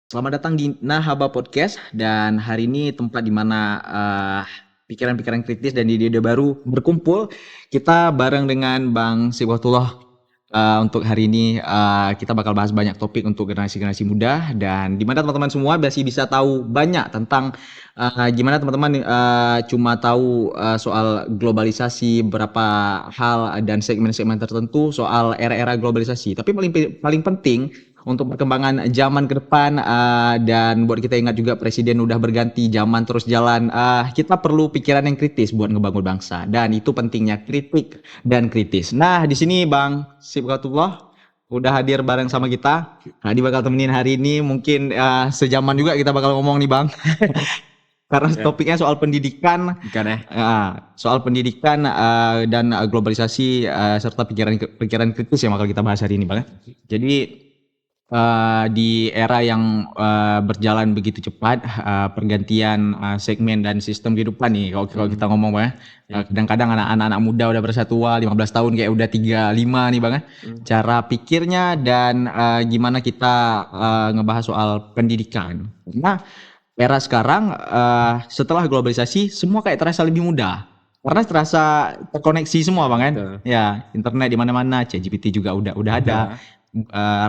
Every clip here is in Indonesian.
Selamat datang di Nahaba Podcast dan hari ini tempat di mana pikiran-pikiran kritis dan ide-ide baru berkumpul. Kita bareng dengan Bang Sibwatullah. Untuk hari ini kita bakal bahas banyak topik untuk generasi-generasi muda dan di mana teman-teman semua masih bisa tahu banyak tentang gimana teman-teman cuma tahu soal globalisasi, beberapa hal dan segmen-segmen tertentu soal era-era globalisasi. Tapi paling penting untuk perkembangan zaman ke depan dan buat kita ingat juga presiden udah berganti, zaman terus jalan. Kita perlu pikiran yang kritis buat ngebangun bangsa dan itu pentingnya kritik dan kritis. Nah, di sini Bang Sibghatullah udah hadir bareng sama kita. Nah, dia bakal temenin hari ini mungkin sejaman juga kita bakal ngomong nih Bang. Karena Ya, topiknya soal pendidikan, bukan ya? soal pendidikan dan globalisasi serta pikiran kritis yang bakal kita bahas hari ini, Bang. Jadi di era yang berjalan begitu cepat, pergantian segmen dan sistem kehidupan nih. Kalau kita ngomong, Bang, kadang-kadang anak-anak muda udah bersatua 15 tahun kayak udah 35 nih, Bang. Cara pikirnya dan gimana kita ngebahas soal pendidikan. Nah, era sekarang setelah globalisasi semua kayak terasa lebih mudah. Karena terasa terkoneksi semua, Bang, kan? Betul. Ya, internet di mana-mana, ChatGPT juga udah ada.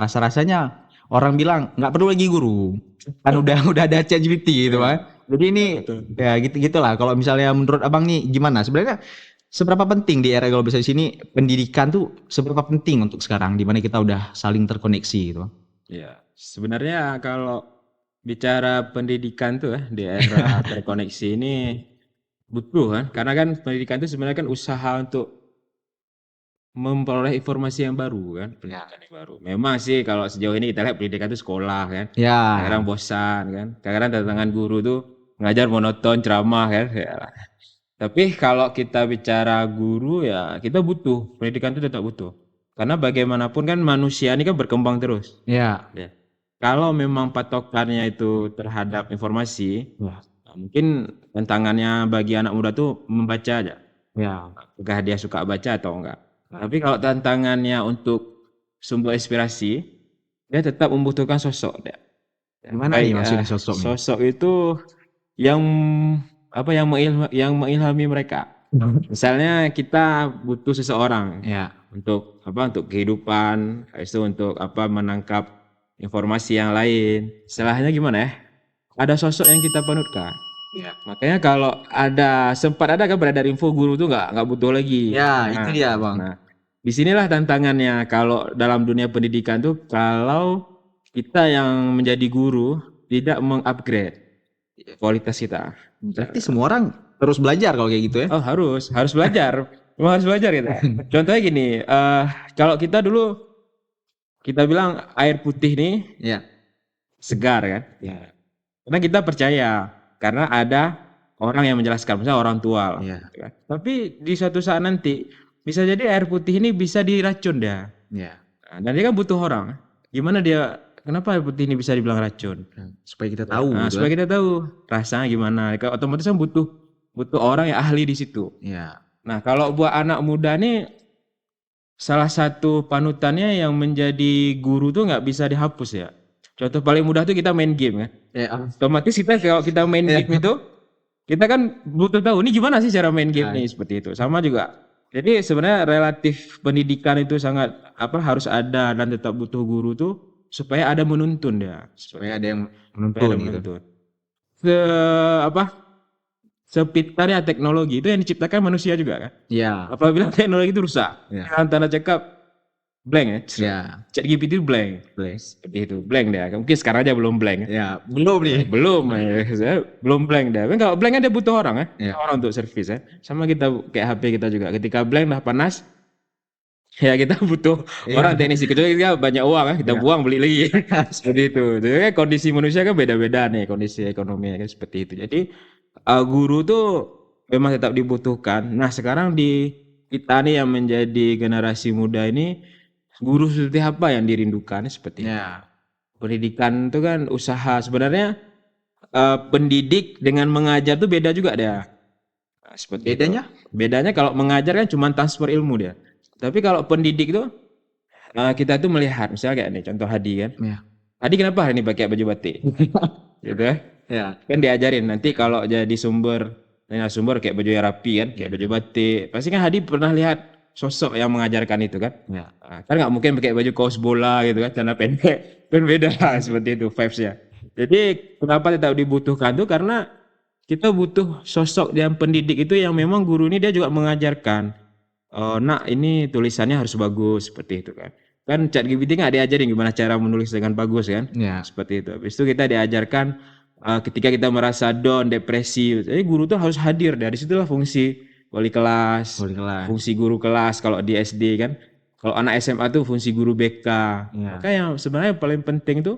Rasa-rasanya orang bilang nggak perlu lagi guru. Kan udah ada ChatGPT gitu, Bang. Jadi ini Betul. ya gitu-gitulah. Kalau misalnya menurut Abang nih gimana? Sebenarnya seberapa penting di era globalisasi ini pendidikan tuh seberapa penting untuk sekarang di mana kita udah saling terkoneksi gitu. Ya, sebenarnya kalau bicara pendidikan tuh ya di era terkoneksi ini butuh kan, karena kan pendidikan itu sebenarnya kan usaha untuk memperoleh informasi yang baru kan, pendidikan yang baru. Memang sih kalau sejauh ini kita lihat pendidikan itu sekolah kan, kadang-kadang Ya, bosan kan, kadang-kadang tantangan guru tuh ngajar monoton, ceramah kan. Ya. Tapi kalau kita bicara guru ya kita butuh, pendidikan itu tetap butuh. Karena bagaimanapun kan manusia ini kan berkembang terus. ya, Ya. Kalau memang patokannya itu terhadap informasi, ya, nah mungkin tantangannya bagi anak muda tuh membaca aja. ya. Apakah dia suka baca atau enggak. Tapi kalau tantangannya untuk sumber inspirasi, dia tetap membutuhkan sosok dia. Ya, Gimana nih baik maksudnya sosok nih? sosok itu yang yang mengilhami mereka. Misalnya kita butuh seseorang Ya, untuk kehidupan, habis itu untuk menangkap informasi yang lain. Istilahnya gimana ya? Ada sosok yang kita panutkan. ya, Makanya kalau sempat ada kan beredar info guru tuh nggak butuh lagi. ya, itu dia, Bang. Nah, disinilah tantangannya kalau dalam dunia pendidikan tuh kalau kita yang menjadi guru tidak mengupgrade kualitas kita. Berarti semua orang terus belajar kalau kayak gitu ya? Oh harus belajar, memang harus belajar gitu. Contohnya gini, kalau kita dulu kita bilang air putih nih Ya, segar kan, ya, karena kita percaya karena ada orang yang menjelaskan, misalnya orang tua lah, ya, gitu kan. Tapi di suatu saat nanti bisa jadi air putih ini bisa diracun dia. ya. Nah, dan dia kan butuh orang. Gimana dia? Kenapa air putih ini bisa dibilang racun? Supaya kita tahu Nah, gitu supaya kan? kita tahu rasanya gimana. Otomatis kan butuh butuh orang yang ahli di situ. Ya, Nah, kalau buat anak muda nih salah satu panutannya yang menjadi guru tuh nggak bisa dihapus ya. Contoh paling mudah tuh kita main game kan. ya, Otomatis kita kalau kita main ya. game itu kita kan butuh tahu ini gimana sih cara main game Nah, nih seperti itu. Sama juga. Jadi sebenarnya relatif pendidikan itu sangat harus ada dan tetap butuh guru tuh supaya ada menuntun dia. supaya ada yang Supaya menuntun ada gitu. menuntun. Se apa? Sepintarnya teknologi itu yang diciptakan manusia juga kan. Ya, Apabila teknologi itu rusak, ya, dengan tanda cekap blank ya. ya, ChatGPT itu blank. please. Seperti itu, blank dia. Mungkin sekarang aja belum blank ya. Ya, belum nih. Belum belum blank dia. Kan kalau blank kan dia butuh orang ya. Ya, Orang untuk servis ya. Sama kita kayak HP kita juga. Ketika blank dah panas, ya kita butuh ya, orang teknisi. Kecuali kita banyak uang ya, kita ya, buang beli lagi. Seperti itu. Jadi kan kondisi manusia kan beda-beda nih kondisi ekonomi kan seperti itu. Jadi guru tuh memang tetap dibutuhkan. Nah, sekarang di kita nih yang menjadi generasi muda ini guru seperti apa yang dirindukan seperti itu. ya. Pendidikan itu kan usaha sebenarnya pendidik dengan mengajar tuh beda juga dia. Nah, seperti itu. Bedanya? Bedanya kalau mengajar kan cuma transfer ilmu dia. Tapi kalau pendidik tuh kita tuh melihat misalnya kayak nih contoh Hadi kan. Ya, Tadi kenapa hari ini pakai baju batik? Gitu ya. Ya. Kan diajarin nanti kalau jadi sumber kayak baju yang rapi kan, kayak baju batik. Pasti kan Hadi pernah lihat sosok yang mengajarkan itu kan. Ya. Kan nggak mungkin pakai baju kaos bola gitu kan, celana pendek. Kan beda seperti itu vibes-nya. Jadi kenapa tetap dibutuhkan tuh karena kita butuh sosok yang pendidik itu yang memang guru ini dia juga mengajarkan. Oh, nak ini tulisannya harus bagus seperti itu kan. Kan ChatGPT nggak diajarin gimana cara menulis dengan bagus kan. Ya. Seperti itu. Habis itu kita diajarkan ketika kita merasa down, depresi, jadi guru tuh harus hadir. Dari situlah fungsi wali kelas, Wali kelas. fungsi guru kelas kalau di SD kan. Kalau anak SMA tuh fungsi guru BK. Ya. Maka yang sebenarnya paling penting tuh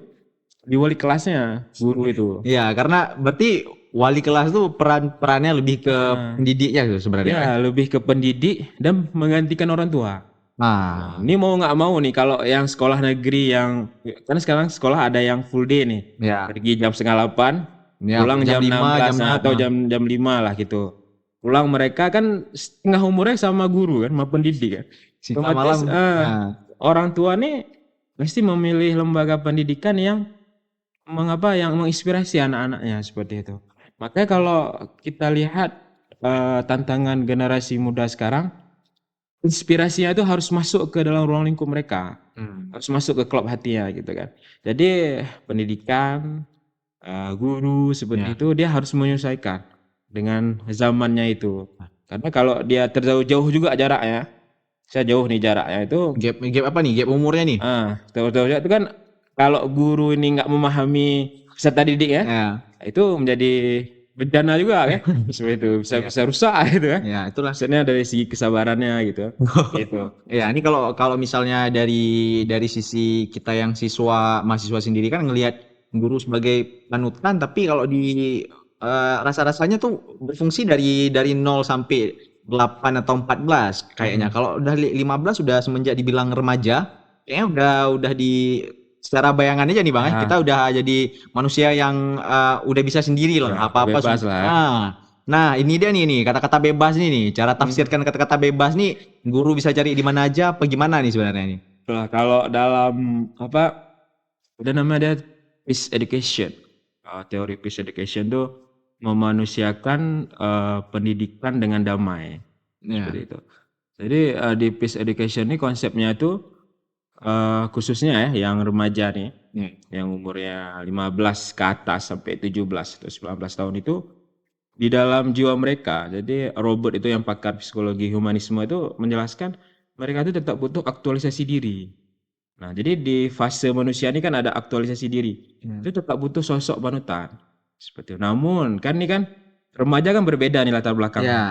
di wali kelasnya guru itu. Ya, karena berarti wali kelas tuh perannya lebih ke pendidiknya tuh sebenarnya. Ya, lebih ke pendidik dan menggantikan orang tua. Nah, Ini mau nggak mau nih kalau yang sekolah negeri yang kan sekarang sekolah ada yang full day nih. ya. Pergi jam setengah 8, Ya, pulang jam 5, 16 jam 6. atau jam 5 lah gitu. Pulang mereka kan setengah umurnya sama guru kan, sama pendidik kan. Sisa Otomatis malam. Nah, orang tua nih pasti memilih lembaga pendidikan yang yang menginspirasi anak-anaknya seperti itu. Makanya kalau kita lihat tantangan generasi muda sekarang, inspirasinya itu harus masuk ke dalam ruang lingkup mereka, harus masuk ke klub hatinya gitu kan. Jadi pendidikan, guru seperti Ya. itu dia harus menyesuaikan dengan zamannya itu. Karena kalau dia terjauh-jauh juga jaraknya, saya jauh nih jaraknya itu, Gap apa nih? Gap umurnya nih? terjauh itu kan kalau guru ini nggak memahami peserta didik ya, Ya. itu menjadi bencana juga kan, seperti itu bisa rusak gitu kan. Ya, itulah. Maksudnya dari segi kesabarannya gitu. Gitu. Ya, ini kalau misalnya dari sisi kita yang mahasiswa sendiri kan ngelihat guru sebagai panutan, tapi kalau di rasa-rasanya tuh berfungsi dari 0 sampai 8 atau 14 kayaknya. Kalau udah 15 udah semenjak dibilang remaja, kayaknya udah di secara bayangan aja nih Bang, ya, kita udah jadi manusia yang udah bisa sendiri lah, Ya, apa-apa. bebas lah. Nah, ini dia nih kata-kata bebas nih, cara tafsirkan kata-kata bebas nih, guru bisa cari di mana aja apa gimana nih sebenarnya nih? Nah, kalau dalam udah namanya ada peace education. Teori peace education tuh memanusiakan pendidikan dengan damai. Seperti itu. Jadi di peace education ini konsepnya tuh khususnya ya yang remaja nih, yang umurnya 15 ke atas sampai 17 atau 19 tahun itu di dalam jiwa mereka. Jadi Robert itu yang pakar psikologi humanisme itu menjelaskan mereka itu tetap butuh aktualisasi diri. Nah, jadi di fase manusia ini kan ada aktualisasi diri. Itu tetap butuh sosok panutan. Seperti itu. Namun kan ini kan remaja kan berbeda nih latar belakangnya. Ya.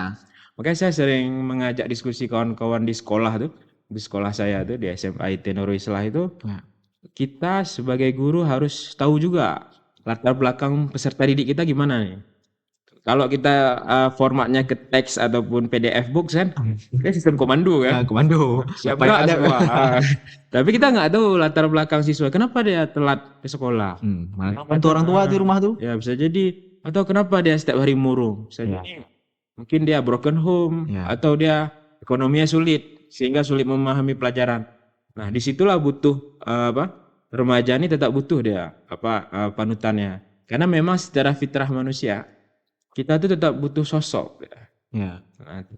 Makanya saya sering mengajak diskusi kawan-kawan di sekolah tuh, di sekolah saya tuh di SMA IT Nurul Islah itu, kita sebagai guru harus tahu juga latar belakang peserta didik kita gimana nih. Kalau kita formatnya ke teks ataupun PDF books kan, kita sistem komando kan. Komando. Siapa ada semua. Tapi kita nggak tahu latar belakang siswa. Kenapa dia telat ke sekolah? Mana bantu orang tua di rumah tuh? Ya bisa jadi. Atau kenapa dia setiap hari murung? Bisa jadi. Mungkin dia broken home atau dia ekonominya sulit sehingga sulit memahami pelajaran. Nah disitulah butuh remaja ini tetap butuh dia panutannya. Karena memang secara fitrah manusia kita tuh tetap butuh sosok. Nah,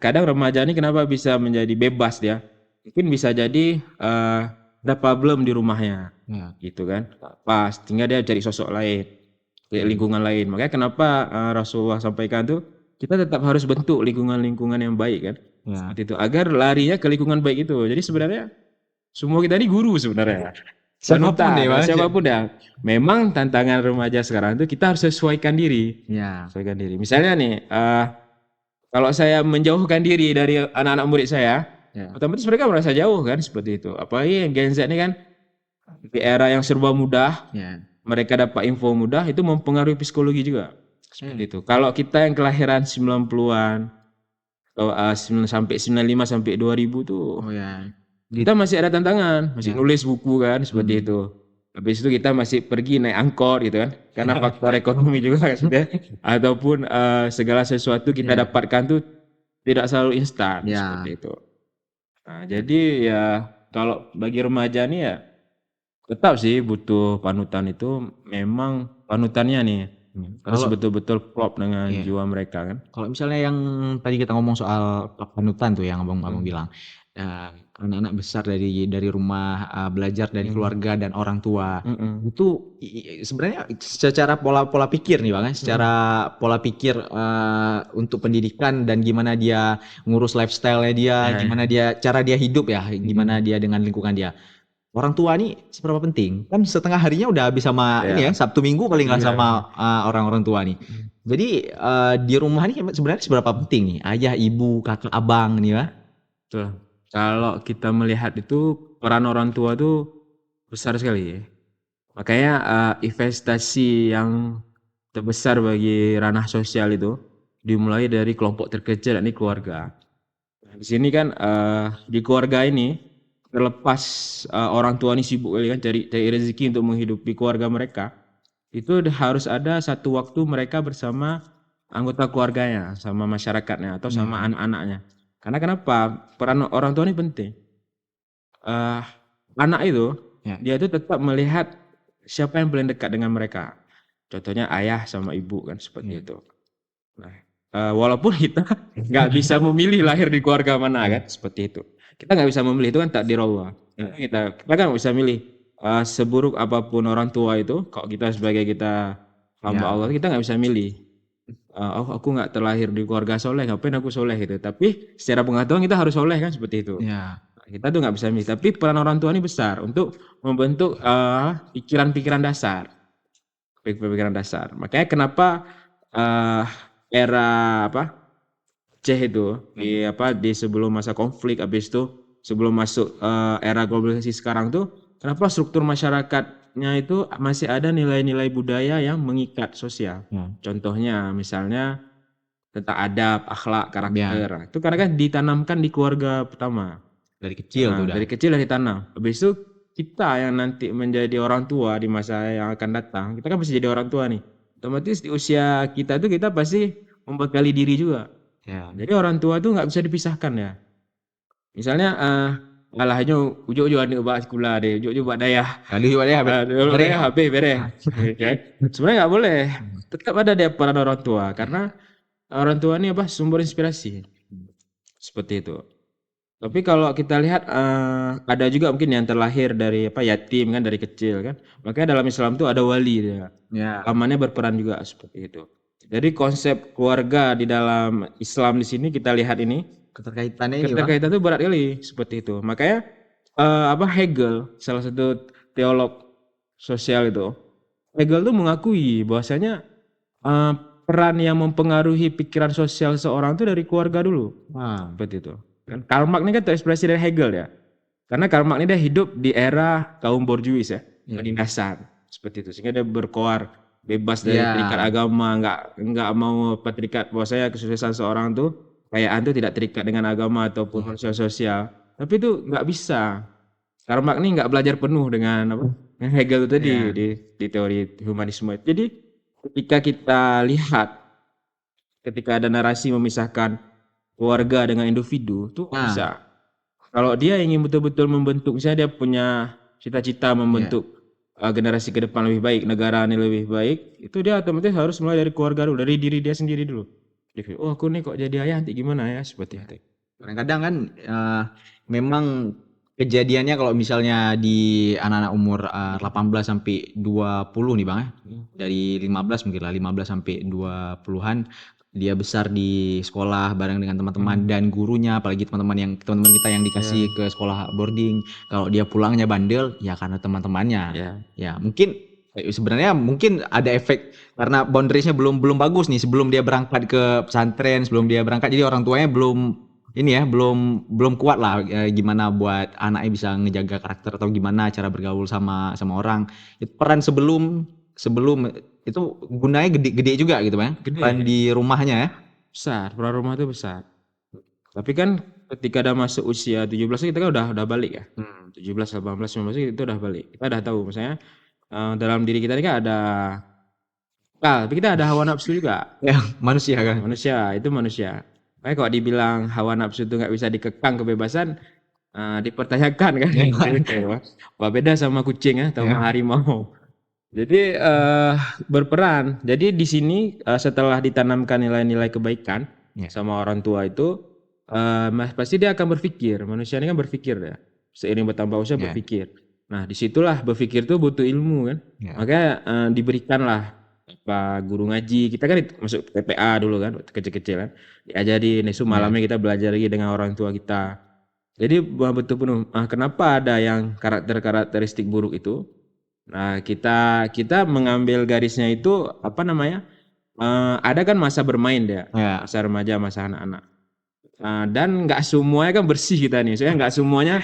kadang remaja ini kenapa bisa menjadi bebas dia? Mungkin bisa jadi ada problem di rumahnya, gitu kan? Pas, tinggal dia cari sosok lain, kayak lingkungan lain. Makanya kenapa Rasulullah sampaikan tuh kita tetap harus bentuk lingkungan-lingkungan yang baik kan? Seperti itu. Agar larinya ke lingkungan baik itu. Jadi sebenarnya semua kita ini guru sebenarnya. Siapapun ya. Memang tantangan remaja sekarang itu kita harus sesuaikan diri. Sesuaikan diri. Misalnya nih, kalau saya menjauhkan diri dari anak-anak murid saya, otomatis mereka merasa jauh kan seperti itu. Apalagi yang Gen Z ini kan di era yang serba mudah, mereka dapat info mudah, itu mempengaruhi psikologi juga. Seperti itu. Kalau kita yang kelahiran 90-an atau sampai 95 sampai 2000 tuh kita masih ada tantangan, masih nulis buku kan seperti itu. Habis itu kita masih pergi naik angkot gitu kan, karena faktor ekonomi juga kan, ataupun segala sesuatu kita dapatkan tuh tidak selalu instan seperti itu. Nah, jadi ya kalau bagi remaja nih ya Tetap sih butuh panutan itu, memang panutannya nih harus Kalau betul-betul klop dengan iya. jiwa mereka kan. Kalau misalnya yang tadi kita ngomong soal panutan tuh yang abang-abang Mhm, bilang, anak-anak besar dari rumah, belajar dari mhm, keluarga dan orang tua, mhm, itu sebenarnya secara pola pola pikir nih Bang ya, mhm, secara pola pikir, untuk pendidikan dan gimana dia ngurus lifestyle-nya dia, iya iya, gimana dia cara dia hidup ya, gimana mhm, dia dengan lingkungan dia. Orang tua nih seberapa penting? Kan setengah harinya udah habis sama ini ya, iya, Sabtu Minggu paling nggak iya bener, sama, orang-orang tua nih. mhm, Jadi, di rumah nih sebenarnya seberapa penting nih ayah, ibu, kakak, abang nih ya? betul. Kalau kita melihat itu peran orang tua tuh besar sekali ya. Makanya, investasi yang terbesar bagi ranah sosial itu dimulai dari kelompok terkecil, yakni keluarga. Nah, di sini kan, di keluarga ini terlepas, orang tua ini sibuk kali kan cari rezeki untuk menghidupi keluarga mereka, itu harus ada satu waktu mereka bersama anggota keluarganya, sama masyarakatnya atau sama Iya, anak-anaknya. Karena kenapa? Peran orang tua ini penting. Eee, Anak itu, iya, dia itu tetap melihat siapa yang paling dekat dengan mereka. Contohnya ayah sama ibu kan seperti iya. itu. Nah, walaupun kita nggak bisa memilih lahir di keluarga mana Iya, kan, seperti itu. Kita nggak bisa memilih, itu kan takdir Allah. Kita kan nggak bisa milih, seburuk apapun orang tua itu, kalau kita sebagai kita hamba iya, Allah, kita nggak bisa milih, "Oh aku nggak terlahir di keluarga soleh, ngapain aku soleh?" Gitu. Tapi secara pengetahuan kita harus soleh kan, seperti itu. iya, Nah, kita tuh nggak bisa milih, tapi peran orang tua ini besar untuk membentuk, pikiran-pikiran dasar. Pemikiran dasar. Makanya kenapa, eee, era apa, Aceh itu mhm, di sebelum masa konflik, habis itu sebelum masuk, era globalisasi sekarang tuh, kenapa struktur masyarakatnya itu masih ada nilai-nilai budaya yang mengikat sosial. iya, Contohnya misalnya tentang adab, akhlak, iya, karakter. Nah, itu karena kan ditanamkan di keluarga pertama. dari kecil tuh Heeh, udah. dari kecil udah ditanam. Habis itu kita yang nanti menjadi orang tua di masa yang akan datang, kita kan pasti jadi orang tua nih. Otomatis di usia kita tuh kita pasti membekali diri juga. Iya, Jadi orang tua tuh nggak bisa dipisahkan ya. Misalnya, "Alah inyo ujug-ujug ande bak sekolah deh, ujug-ujug bak dayah, kali juga deh dulu bare dayah habis beres." Kan. Sebenarnya nggak boleh, tetap ada dia peran orang tua, iya, karena orang tua ini apa, sumber inspirasi, seperti itu. Tapi kalau kita lihat, ada juga mungkin yang terlahir dari apa, yatim kan dari kecil kan. Makanya dalam Islam tuh ada wali dia. iya, Pamannya berperan juga seperti itu. Jadi konsep keluarga di dalam Islam di sini kita lihat ini, keterkaitannya ini Bang. keterkaitan itu berat kali seperti itu. Makanya, apa, Hegel, salah satu teolog sosial itu, Hegel tuh mengakui bahwasanya, eee, peran yang mempengaruhi pikiran sosial seseorang itu dari keluarga dulu. Wah, Seperti itu. Kan Karl Marx ini kan terinspirasi dari Hegel ya. Karena Karl Marx ini dia hidup di era kaum borjuis ya, iya, penindasan, seperti itu. Sehingga dia berkoar bebas dari terikat iya, agama, nggak mau apa terikat bahwasanya kesuksesan seorang tuh, kekayaan tuh tidak terikat dengan agama ataupun iya, sosial. Tapi itu nggak bisa. Karl Marx ini nggak belajar penuh dengan apa, dengan Hegel itu tadi iya, di teori humanisme. Jadi ketika kita lihat, ketika ada narasi memisahkan keluarga dengan individu, tuh nggak bisa. nah, Kalau dia ingin betul-betul membentuk, misalnya dia punya cita-cita iya. membentuk, generasi ke depan lebih baik, negara ini lebih baik, itu dia otomatis harus mulai dari keluarga dulu, dari diri dia sendiri dulu. Dia, "Oh aku nih kok jadi ayah nanti gimana ya?" Seperti Ya. itu. Kadang-kadang kan, memang kejadiannya kalau misalnya di anak-anak umur, Mhm, 18 sampai 20 nih Bang ya, mhm, dari 15 mungkin lah, 15 sampai 20-an, dia besar di sekolah bareng dengan teman-teman mhm, dan gurunya, apalagi teman-teman kita yang iya, dikasih ke sekolah boarding, kalau dia pulangnya bandel, ya karena teman-temannya. iya, Ya mungkin, sebenarnya mungkin ada efek karena boundaries-nya belum belum bagus nih sebelum dia berangkat ke pesantren, sebelum dia berangkat, jadi orang tuanya belum ini ya, belum belum kuat lah, gimana buat anaknya bisa ngejaga karakter atau gimana cara bergaul sama sama orang. Itu peran sebelum sebelum itu gunanya gede-gede juga gitu Bang, peran gede, di rumahnya ya. besar, peran rumah itu besar. Tapi kan ketika udah masuk usia 17 kita kan udah balik ya, Hmm. 17, 18, 19 itu udah balik. Kita udah tahu misalnya, dalam diri kita ini kan ada tapi kita ada hawa nafsu juga. Ya, manusia kan. Manusia, itu manusia. Makanya kalau dibilang hawa nafsu itu nggak bisa dikekang kebebasan, dipertanyakan kan. Apa beda sama kucing atau sama harimau. Jadi berperan. Jadi di sini setelah ditanamkan nilai-nilai kebaikan sama orang tua itu, pasti dia akan berpikir. Manusia ini kan berpikir ya. Seiring bertambah usia berpikir. Nah disitulah berpikir tuh butuh ilmu kan. Makanya diberikanlah apa guru ngaji. Kita kan masuk TPA dulu kan, kecil-kecil kan. Diajarin, esok malamnya kita belajar lagi dengan orang tua kita. Jadi betul penuh. Kenapa ada yang karakteristik buruk itu? Nah, kita mengambil garisnya itu apa namanya? Ada kan masa bermain dia, masa remaja, masa anak-anak. Dan nggak semuanya kan bersih kita nih. Soalnya nggak semuanya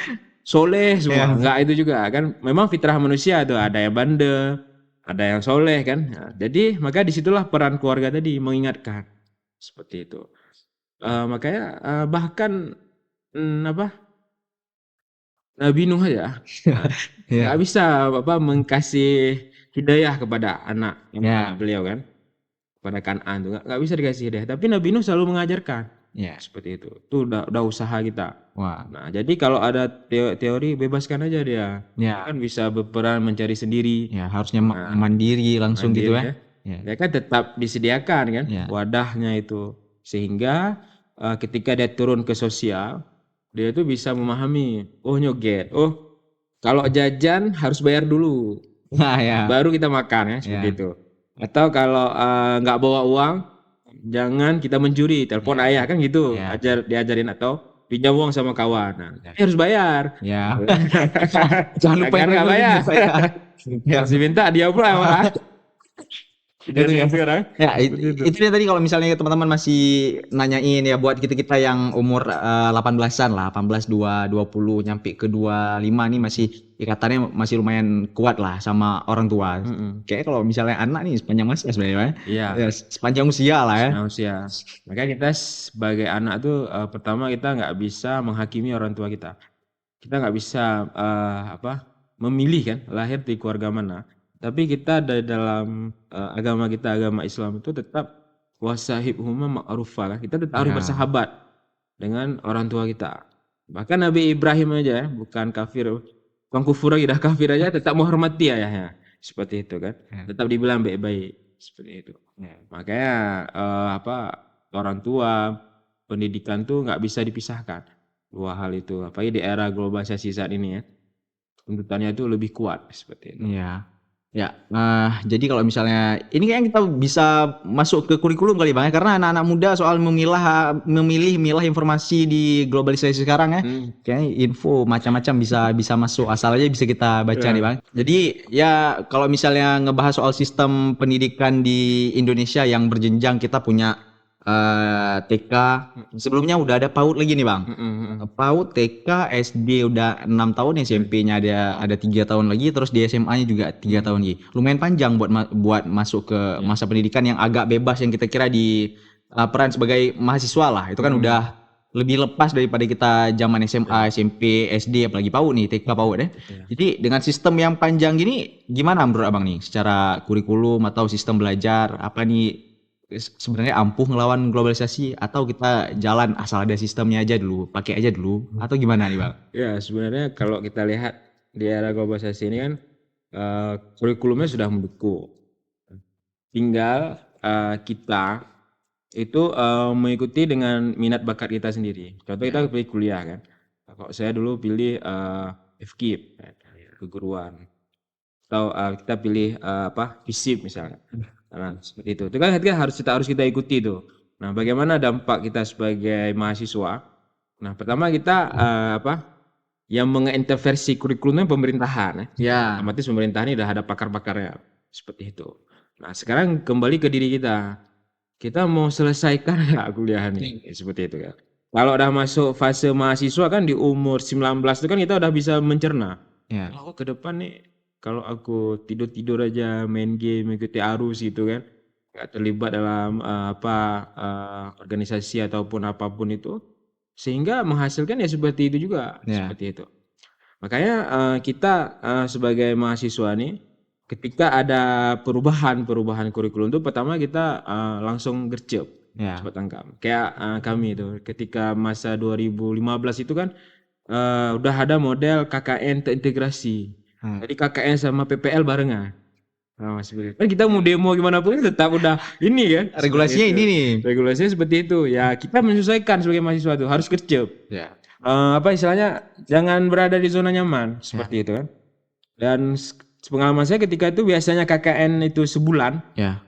soleh semua. Nggak itu juga kan. Memang fitrah manusia tuh ada yang bandel, ada yang soleh kan. Nah, jadi maka disitulah peran keluarga tadi mengingatkan seperti itu. Makanya bahkan apa? Nabi Nuh aja nggak bisa apa mengkasih hidayah kepada anak beliau kan, kepada Kan'an tuh nggak bisa dikasih hidayah, tapi Nabi Nuh selalu mengajarkan seperti itu. Itu udah usaha kita. Nah jadi kalau ada teori bebaskan aja dia, kan bisa berperan mencari sendiri. Harusnya mandiri langsung gitu ya. Dia kan tetap disediakan kan wadahnya itu, sehingga ketika dia turun ke sosial dia itu bisa memahami, oh nyoget, oh kalau jajan harus bayar dulu, baru kita makan ya seperti itu. Atau kalau nggak bawa uang, jangan kita mencuri, telepon ayah kan gitu, diajarin. Atau pinjam uang sama kawan, nah, harus bayar. Jangan lupa nggak bayar, masih minta dia pula. Sekarang. Itu dia tadi kalau misalnya teman-teman masih nanyain ya buat kita-kita yang umur 18-an lah, 18, 20 nyampe ke 25 nih masih ikatannya masih lumayan kuat lah sama orang tua. Kayak kalau misalnya anak nih sepanjang masa sebenarnya ya, sepanjang usia lah ya. Makanya kita sebagai anak tuh pertama kita nggak bisa menghakimi orang tua kita. Kita nggak bisa memilih kan lahir di keluarga mana. Tapi kita dalam agama kita, agama Islam itu tetap wasahibhuma ma'rufah kan. Kita tetap harus bersahabat dengan orang tua kita. Bahkan Nabi Ibrahim aja ya, bukan kafir, bukan kufur lagi, dah kafir aja tetap menghormati ayahnya. Seperti itu kan. Tetap dibilang baik-baik seperti itu. Makanya orang tua, pendidikan tuh nggak bisa dipisahkan. Dua hal itu. Apalagi di era globalisasi saat ini ya. Tuntutannya itu lebih kuat seperti itu. Jadi kalau misalnya ini kayaknya kita bisa masuk ke kurikulum kali Bang ya, karena anak-anak muda soal memilih informasi di globalisasi sekarang ya, kayaknya info macam-macam bisa masuk, asal aja bisa kita baca nih Bang. Jadi ya kalau misalnya ngebahas soal sistem pendidikan di Indonesia yang berjenjang, kita punya TK, sebelumnya udah ada PAUD lagi nih Bang. PAUD, TK, SD udah 6 tahun, SMP-nya ada 3 tahun lagi, terus di SMA-nya juga 3 tahun lagi. Lumayan panjang buat masuk ke masa pendidikan yang agak bebas, yang kita kira di peran sebagai mahasiswa lah. Itu kan udah lebih lepas daripada kita zaman SMA, SMP, SD, apalagi PAUD nih, TK, PAUD ya. Jadi dengan sistem yang panjang gini, gimana menurut Abang nih secara kurikulum atau sistem belajar, apa nih sebenarnya ampuh ngelawan globalisasi, atau kita jalan asal ada sistemnya aja dulu, pakai aja dulu, atau gimana nih Bang? Ya sebenarnya kalau kita lihat di era globalisasi ini kan kurikulumnya sudah mendukung. Tinggal kita itu mengikuti dengan minat bakat kita sendiri. Contoh kita pilih kuliah kan. Kalau saya dulu pilih FKIP, keguruan. Atau kita pilih FISIP misalnya. Nah, seperti itu. Itu kan harus kita ikuti itu. Nah, bagaimana dampak kita sebagai mahasiswa? Nah, pertama kita yang mengintervensi kurikulumnya pemerintahan ya. Otomatis pemerintah ini udah ada pakar-pakarnya seperti itu. Nah, sekarang kembali ke diri kita. Kita mau selesaikan ya kuliah ini seperti itu ya. Kalau udah masuk fase mahasiswa kan di umur 19 itu kan kita udah bisa mencerna. Oh, ke depan nih kalau aku tidur aja, main game, mengikuti arus gitu kan, nggak terlibat dalam organisasi ataupun apapun itu, sehingga menghasilkan ya seperti itu juga, seperti itu. Makanya kita sebagai mahasiswa nih, ketika ada perubahan kurikulum itu, pertama kita langsung gercep, cepat tangkap. Kayak kami itu, ketika masa 2015 itu kan, udah ada model KKN terintegrasi. Jadi KKN sama PPL barengan. Nah, seperti itu. Kan kita mau demo gimana pun tetap udah ini kan. Regulasinya Seperti ini itu. nih. Regulasinya seperti itu. Ya kita menyesuaikan sebagai mahasiswa tuh harus gercep. Ya. Apa istilahnya jangan berada di zona nyaman Ya. seperti itu kan. Dan pengalaman saya ketika itu biasanya KKN itu sebulan Ya.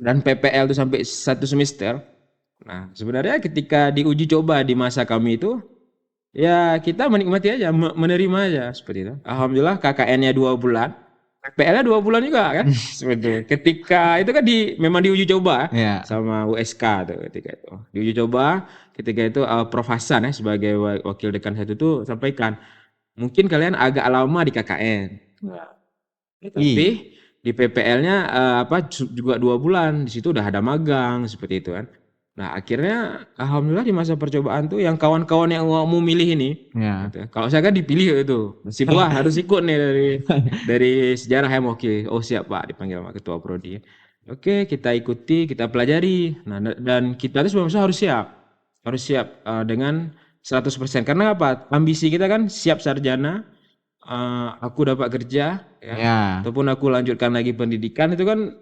dan PPL itu sampai 1 semester. Nah, sebenarnya ketika diuji coba di masa kami itu ya kita menikmati aja, menerima aja seperti itu. Alhamdulillah KKN-nya 2 bulan, PPL-nya 2 bulan juga kan. Seperti itu. Ketika itu kan memang diuji coba Ya. sama USK tuh ketika itu. Diuji coba ketika itu Prof Hasan ya sebagai wakil dekan satu tuh sampaikan, mungkin kalian agak lama di KKN. Tapi di PPL-nya juga 2 bulan. Di situ udah ada magang seperti itu kan. Nah, akhirnya alhamdulillah di masa percobaan tuh yang kawan-kawan yang mau milih ini, Ya. gitu. Kalau saya kan dipilih itu, masih wah harus ikut nih dari sejarah ya, oke. Oh siap Pak, dipanggil sama ketua prodi. Oke, kita ikuti, kita pelajari. Nah, dan kita tuh sebenarnya harus siap dengan 100%. Karena apa? Ambisi kita kan siap sarjana, aku dapat kerja, ya, Ya. ataupun aku lanjutkan lagi pendidikan itu kan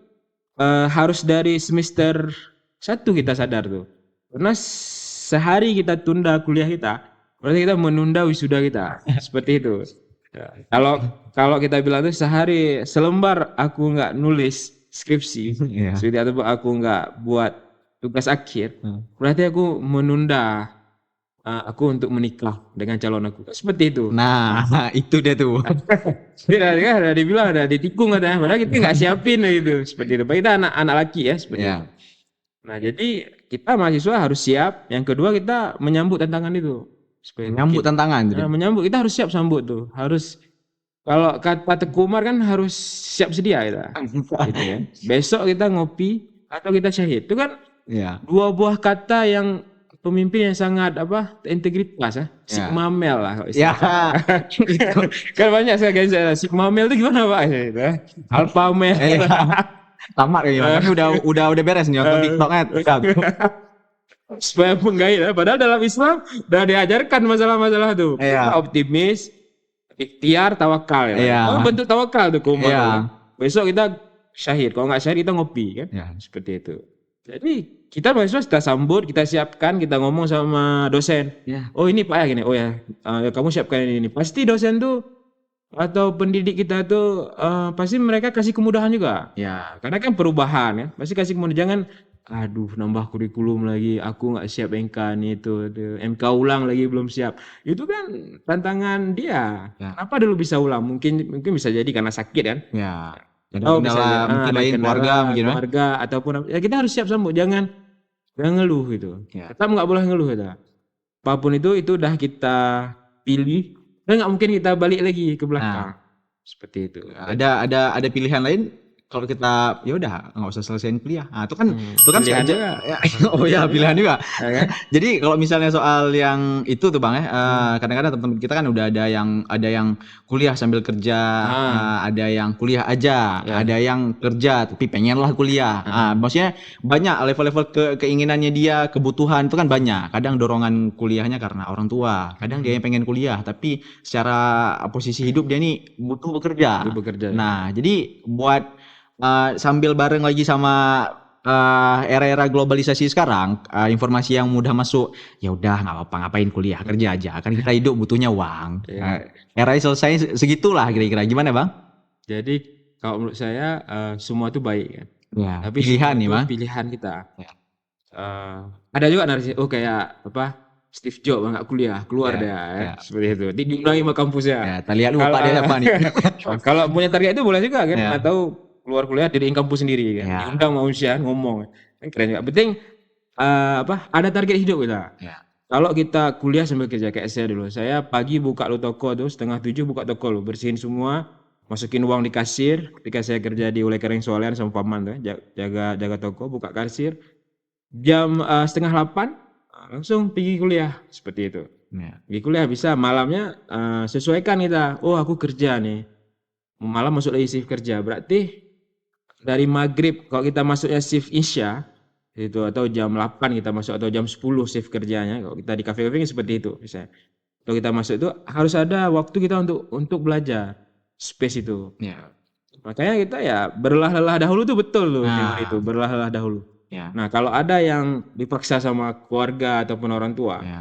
harus dari semester 1 kita sadar tuh. Karena sehari kita tunda kuliah kita, berarti kita menunda wisuda kita. Seperti itu. Ya, kalau kita bilang tuh sehari selembar aku nggak nulis skripsi, Ya. seperti atau aku nggak buat tugas akhir, berarti aku menunda aku untuk menikah dengan calon aku. Seperti itu. Nah, itu dia tuh. Udah dibilang, udah ditikung katanya. Padahal kita nggak siapin gitu. Seperti itu. Kita anak laki ya seperti Ya. itu. Nah, jadi kita mahasiswa harus siap. Yang kedua kita menyambut tantangan itu. Seperti itu. Menyambut tantangan gitu. Nah, menyambut kita harus siap sambut tuh. Harus kalau kata Teguh Umar kan harus siap sedia kita. Gitu ya. Besok kita ngopi atau kita syahid. Itu kan Ya. 2 buah kata yang pemimpin yang sangat integritas ya. Sigma male lah kalau Ya. istilahnya. Kan banyak saya guys, Sigma male itu gimana Pak? Gitu. Alpha male. Tamat kayak gimana? Tapi udah beres nih akun TikToknya. Supaya menggait. Padahal dalam Islam udah diajarkan masalah-masalah tuh. Iya. Kita optimis, ikhtiar, tawakal ya. Iya. Bentuk tawakal tuh kumar. Iya. Besok kita syahid. Kalau nggak syahid kita ngopi kan. Ya. Seperti itu. Jadi kita mahasiswa kita sambut, kita siapkan, kita ngomong sama dosen. Ya. Oh ini Pak ya gini. Oh ya, kamu siapkan ini. Pasti dosen tuh atau pendidik kita tuh pasti mereka kasih kemudahan juga. Ya. Karena kan perubahan ya. Pasti kasih kemudahan. Jangan aduh nambah kurikulum lagi, aku nggak siap MK nih itu, MK ulang lagi belum siap. Itu kan tantangan dia. Ya. Kenapa dulu bisa ulang? Mungkin bisa jadi karena sakit kan. Ya. Ada Oh, kendala bisa mungkin ada lain kendala, keluarga mungkin kan? keluarga ataupun ya kita harus siap sambut. Jangan ngeluh gitu. Ya. Tetap nggak boleh ngeluh kita. Apapun itu udah kita pilih. Dan nggak mungkin kita balik lagi ke belakang. Seperti itu. Ada pilihan lain kalau kita ya udah nggak usah selesaiin kuliah. Nah, itu kan Pilihan sengaja. juga. Ya, oh ya, pilihan juga. Ya kan? Jadi kalau misalnya soal yang itu tuh Bang ya, kadang-kadang teman-teman kita kan udah ada yang kuliah sambil kerja, ada yang kuliah aja, ada yang kerja tapi pengen lah kuliah. Maksudnya banyak level-level keinginannya dia, kebutuhan itu kan banyak. Kadang dorongan kuliahnya karena orang tua, kadang dia yang pengen kuliah tapi secara posisi hidup dia nih butuh bekerja. Nah, jadi buat sambil bareng lagi sama era-era globalisasi sekarang, informasi yang mudah masuk, ya udah nggak apa-apa, ngapain kuliah, kerja aja, kan kita hidup butuhnya uang. Era selesai segitulah kira-kira, gimana Bang? Jadi kalau menurut saya semua itu baik kan. Ya, Tapi pilihan nih Bang. Pilihan kita. Ada juga narasi, kayak Steve Jobs nggak kuliah, keluar dia, seperti itu. Diundangi sama kampusnya. Ya, kita lihat lupa dia apa nih. Kalau punya target itu boleh juga kan, atau keluar kuliah diriin kampus sendiri kan. Diundang sama usian ngomong. Kan keren juga. Penting ada target hidup kita. Kalau kita kuliah sambil kerja kayak saya dulu. Saya pagi buka lu toko tuh, 6:30 buka toko lu, bersihin semua, masukin uang di kasir. Ketika saya kerja di Ulay Kering Solean sama paman tuh, jaga toko, buka kasir. Jam 7:30 langsung pergi kuliah, seperti itu. Pergi kuliah bisa, malamnya sesuaikan kita. Oh, aku kerja nih. Malam masuk lagi shift kerja. Berarti dari maghrib kalau kita masuknya shift isya itu, atau jam 8 kita masuk, atau jam 10 shift kerjanya. Kalau kita di kafe-kafe seperti itu misalnya. Kalau kita masuk itu harus ada waktu kita untuk belajar, space itu. Ya. Makanya kita ya berlelah-lelah dahulu tuh betul tuh teori itu, Nah, berlelah-lelah dahulu. ya, Nah, kalau ada yang dipaksa sama keluarga ataupun orang tua, ya,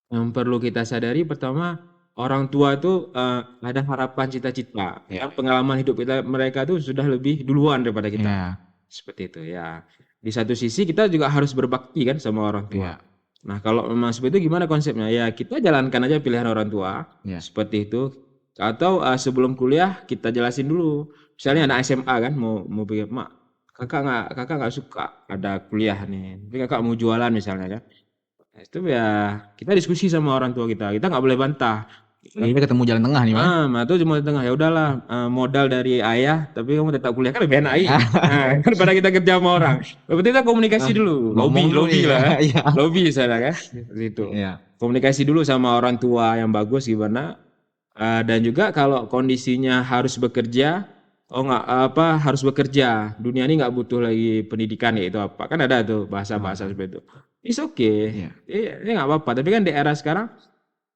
yang perlu kita sadari pertama, orang tua itu ada harapan cita-cita. Ya. Pengalaman hidup mereka tuh sudah lebih duluan daripada kita. ya, Seperti itu ya. Di satu sisi kita juga harus berbakti kan sama orang tua. ya, Nah, kalau memang seperti itu gimana konsepnya? Ya, kita jalankan aja pilihan orang tua. ya, Seperti itu. Atau sebelum kuliah kita jelasin dulu. Misalnya anak SMA kan mau pikir, "Mak, kakak nggak suka ada kuliah nih. Tapi kakak mau jualan misalnya kan." Nah, itu ya kita diskusi sama orang tua kita. Kita nggak boleh bantah. Akhirnya ketemu jalan tengah nih, Bang. Atau cuma di tengah ya udahlah, modal dari ayah tapi kamu tetap kuliah kan lebih enak iya. Daripada kita kerja sama orang. Yang penting kita komunikasi dulu, Ngomong dulu lobby nih, lah, ya. lobby sana kan, seperti itu. Ya, Komunikasi dulu sama orang tua yang bagus gimana. Dan juga kalau kondisinya harus bekerja, harus bekerja. Dunia ini nggak butuh lagi pendidikan ya itu apa? Kan ada tuh bahasa-bahasa seperti itu. It's okay, Iya. ini nggak apa-apa. Tapi kan di era sekarang,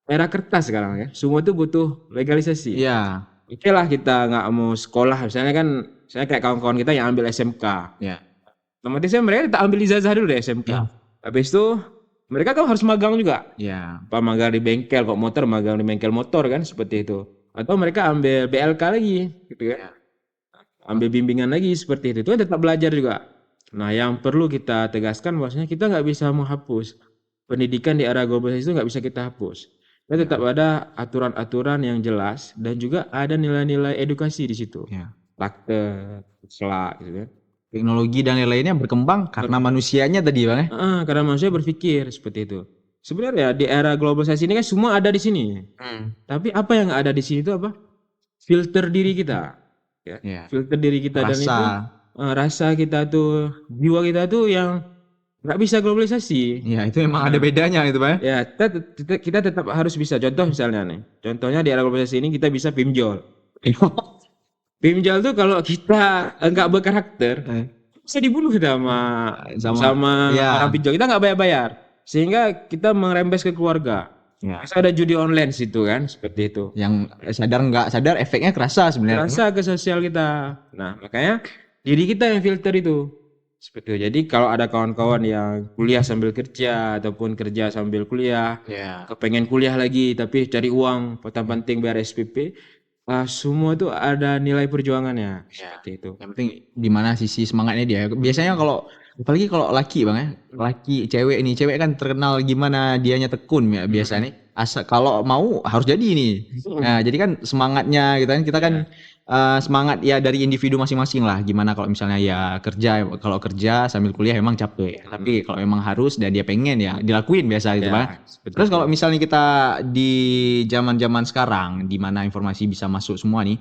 era kertas sekarang ya, semua itu butuh legalisasi. Iya, Oke lah kita nggak mau sekolah, misalnya kan, saya kayak kawan-kawan kita yang ambil SMK. ya, Otomatis kan mereka kita ambil ijazah dulu deh SMK. Iya. Habis itu mereka kan harus magang juga. ya, Apa magang di bengkel kok motor, magang di bengkel motor kan seperti itu. Atau mereka ambil BLK lagi gitu kan. Ya. Ambil bimbingan lagi seperti itu kan tetap belajar juga. Nah, yang perlu kita tegaskan bahwasanya kita nggak bisa menghapus pendidikan di era globalisasi itu nggak bisa kita hapus. Dan tetap ada aturan-aturan yang jelas dan juga ada nilai-nilai edukasi di situ. ya. Praktek, selak gitu kan. Teknologi dan lain-lainnya berkembang karena manusianya tadi, Bang, ya. Karena manusia berpikir seperti itu. Sebenarnya di era globalisasi ini kan semua ada di sini. Tapi apa yang ada di sini itu apa? Filter diri kita. Ya. Ya. Filter diri kita dan itu Rasa. rasa kita tuh, jiwa kita tuh yang nggak bisa globalisasi. Ya, itu memang ada bedanya itu, Bang. Ya, kita tetap harus bisa. Contoh misalnya nih. Contohnya di era globalisasi ini kita bisa pinjol. Pinjol tuh kalau kita nggak berkarakter, bisa dibunuh kita sama ya. orang pinjol. Kita nggak bayar-bayar. Sehingga kita merembes ke keluarga. Ya. Bisa ada judi online situ kan, seperti itu. Yang sadar nggak sadar efeknya kerasa sebenarnya. Kerasa ke sosial kita. Nah, makanya diri kita yang filter itu. Seperti itu. Jadi kalau ada kawan-kawan yang kuliah sambil kerja ataupun kerja sambil kuliah, Ya. kepengen kuliah lagi tapi cari uang, penting bayar SPP, semua itu ada nilai perjuangannya. Seperti itu. Yang penting di mana sisi semangatnya dia. Biasanya kalau apalagi kalau laki, Bang, ya. Laki, cewek nih. Cewek kan terkenal gimana dianya tekun ya biasanya. Kalau mau harus jadi nih. Nah, jadi kan semangatnya gitu kan. Kita kan semangat ya dari individu masing-masing lah. Gimana kalau misalnya ya kerja, kalau kerja sambil kuliah memang capek. Tapi kalau memang harus dan dia pengen ya dilakuin biasa gitu, Bang. Terus kalau misalnya kita di zaman-zaman sekarang di mana informasi bisa masuk semua nih,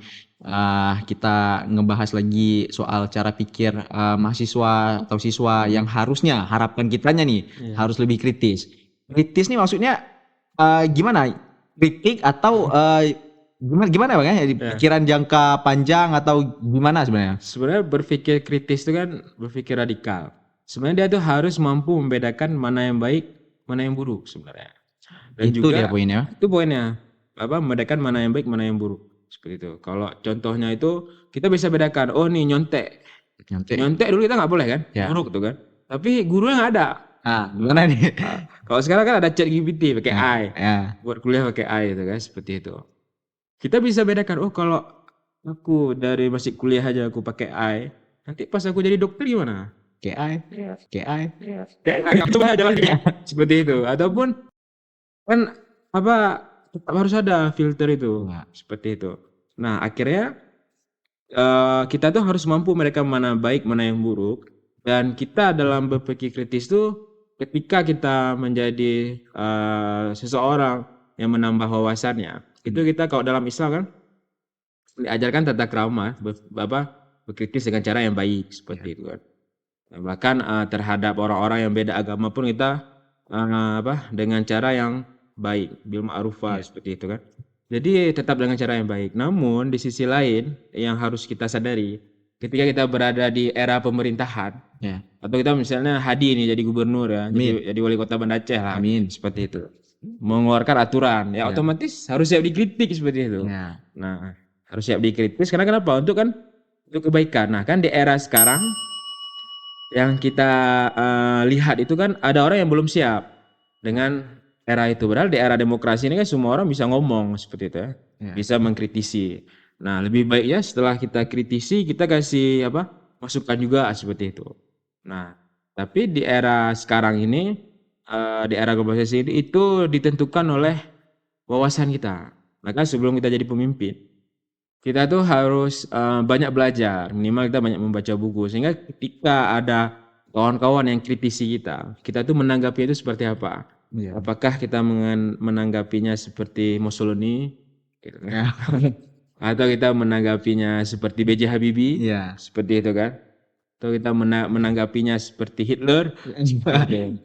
kita ngebahas lagi soal cara pikir mahasiswa atau siswa yang harusnya harapan kitanya nih harus lebih kritis. Kritis nih maksudnya gimana? Kritik atau gimana Bang ya? Pikiran jangka panjang atau gimana sebenarnya? Sebenarnya berpikir kritis itu kan berpikir radikal. Sebenarnya dia tuh harus mampu membedakan mana yang baik, mana yang buruk sebenarnya. Dan itu juga dia poinnya. itu poinnya. Membedakan mana yang baik, mana yang buruk. Seperti itu. Kalau contohnya itu kita bisa bedakan, oh nih nyontek. Nyontek dulu kita nggak boleh kan? Ya. Buruk tuh kan. Tapi gurunya nggak ada. Gimana nih? Kalau sekarang kan ada ChatGPT pakai AI. Ya. Buat kuliah pakai AI itu kan, seperti itu. Kita bisa bedakan, oh kalau aku dari masih kuliah aja aku pakai AI, nanti pas aku jadi dokter gimana? AI. Itu aja lagi. Seperti itu. Ataupun kan tetap harus ada filter itu. Seperti itu. Nah, akhirnya kita tuh harus mampu merekam mana baik, mana yang buruk. Dan kita dalam berpikir kritis tuh ketika kita menjadi seseorang yang menambah wawasannya, itu kita kalau dalam Islam kan diajarkan tata krama, berkritis dengan cara yang baik seperti itu kan. Bahkan terhadap orang-orang yang beda agama pun kita dengan cara yang baik, bil ma'rufah seperti itu kan. Jadi tetap dengan cara yang baik. Namun di sisi lain yang harus kita sadari, ketika kita berada di era pemerintahan, atau kita misalnya Hadi ini jadi gubernur ya, jadi wali kota Banda Aceh lah, seperti itu. mengeluarkan aturan, ya Ya. otomatis harus siap dikritik seperti itu. Ya. Nah, harus siap dikritis karena kenapa? Untuk kebaikan. Nah, kan di era sekarang yang kita lihat itu kan ada orang yang belum siap dengan era itu. Padahal di era demokrasi ini kan semua orang bisa ngomong seperti itu ya, Ya. bisa mengkritisi. Nah, lebih baiknya setelah kita kritisi kita kasih masukan juga seperti itu. Nah, tapi di era sekarang ini, di era globalisasi ini itu ditentukan oleh wawasan kita. Maka sebelum kita jadi pemimpin, kita tuh harus banyak belajar, minimal kita banyak membaca buku sehingga ketika ada kawan-kawan yang kritisi kita tuh menanggapi itu seperti apa? Ya. Apakah kita menanggapinya seperti Mussolini, gitu kan? Ya. Atau kita menanggapinya seperti B.J. Habibie, Ya. seperti itu kan? Atau kita menanggapinya seperti Hitler? Oke.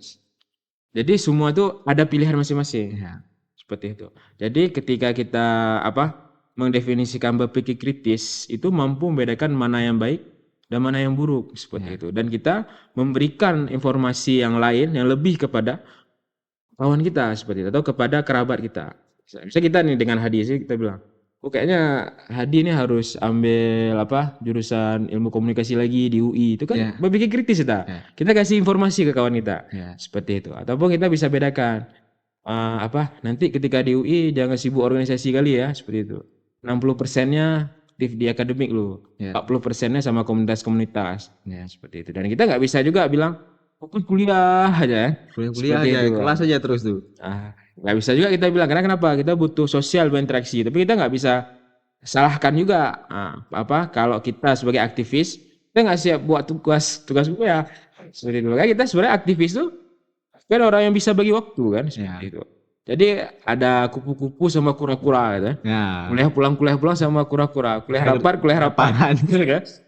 Jadi semua tuh ada pilihan masing-masing. Ya. Seperti itu. Jadi ketika kita mendefinisikan berpikir kritis itu mampu membedakan mana yang baik dan mana yang buruk seperti itu. Dan kita memberikan informasi yang lain yang lebih kepada kawan kita seperti itu atau kepada kerabat kita. Misalnya kita nih dengan Hadi sih kita bilang, oh kayaknya Hadi ini harus ambil jurusan ilmu komunikasi lagi di UI. Itu kan berpikir kritis kita. Kita kasih informasi ke kawan kita. Seperti itu. Ataupun kita bisa bedakan nanti ketika di UI jangan sibuk organisasi kali ya, seperti itu. 60%-nya aktif di akademik lu, 40%-nya sama komunitas-komunitas, seperti itu. Dan kita nggak bisa juga bilang fokus kuliah aja, kuliah aja, kelas aja terus tuh. Nggak bisa juga kita bilang, karena kenapa? Kita butuh sosial berinteraksi, tapi kita nggak bisa salahkan juga. Kalau kita sebagai aktivis kita nggak siap buat tugas kuliah, seperti itu. Kan kita sebenarnya aktivis tuh kan orang yang bisa bagi waktu kan, seperti itu. Jadi ada kupu-kupu sama kura-kura gitu. Kuliah pulang sama kura-kura. Kuliah rapat.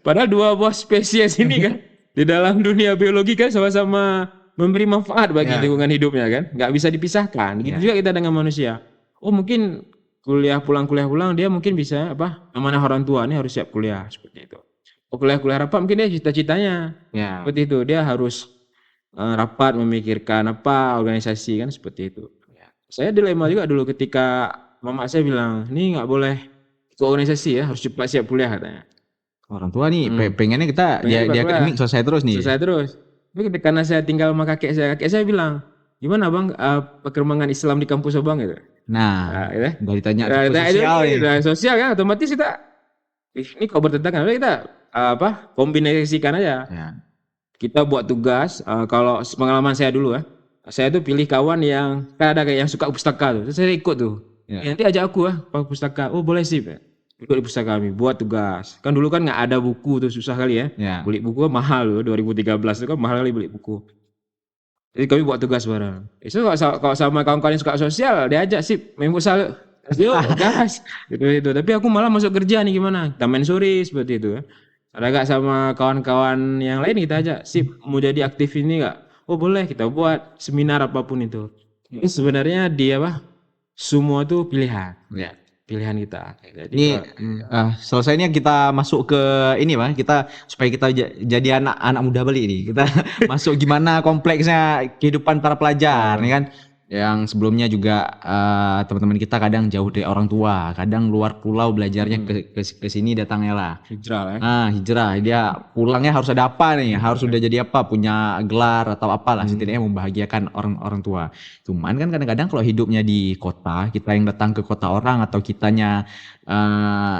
Padahal dua buah spesies ini kan di dalam dunia biologi kan sama-sama memberi manfaat bagi lingkungan hidupnya kan. Nggak bisa dipisahkan. Gitu juga kita dengan manusia. Oh mungkin kuliah pulang dia mungkin bisa amanah orang tua ini harus siap kuliah seperti itu. Oh kuliah rapat mungkin dia cita-citanya seperti itu. Dia harus rapat memikirkan organisasi kan seperti itu. Saya dilema juga dulu ketika mama saya bilang, ini nggak boleh ikut organisasi ya, harus cepat siap kuliah katanya. Orang tua nih pengennya kita di akademik selesai terus nih. Selesai terus. Tapi karena saya tinggal sama kakek saya bilang, gimana bang perkembangan Islam di kampus abang gitu. Nah nggak ditanya sosial nih. Sosial kan otomatis kita, ini kok bertentangan, kita kombinasikan aja. Kita buat tugas, kalau pengalaman saya dulu saya tuh pilih kawan yang kan ada kayak yang suka pustaka tuh. Terus saya ikut tuh. Nanti ajak aku pustaka. Oh boleh sih. Ikut di pustaka kami buat tugas. Kan dulu kan nggak ada buku tuh, susah kali ya. Beli buku mahal loh, 2013 itu kan mahal kali beli buku. Jadi kami buat tugas bareng. Itu kalau sama kawan-kawan yang suka sosial diajak sih main futsal. Yuk gas. Gitu. Tapi aku malah masuk kerja nih gimana? Kita main sore seperti itu ya. Ada gak sama kawan-kawan yang lain kita ajak sih mau jadi aktif ini nggak? Oh boleh kita buat seminar apapun itu. Ini sebenarnya semua tuh pilihan. Pilihan kita. Jadi ini selesainya kita masuk ke ini kita supaya kita jadi anak muda balik ini. Kita masuk gimana kompleksnya kehidupan para pelajar nih kan. Yang sebelumnya juga teman-teman kita kadang jauh dari orang tua, kadang luar pulau belajarnya ke sini datangnya lah. Hijrah hijrah. Dia pulangnya harus ada apa nih? Harus sudah jadi apa? Punya gelar atau apalah setidaknya membahagiakan orang tuah. Cuman kan kadang-kadang kalau hidupnya di kota, kita yang datang ke kota orang atau kitanya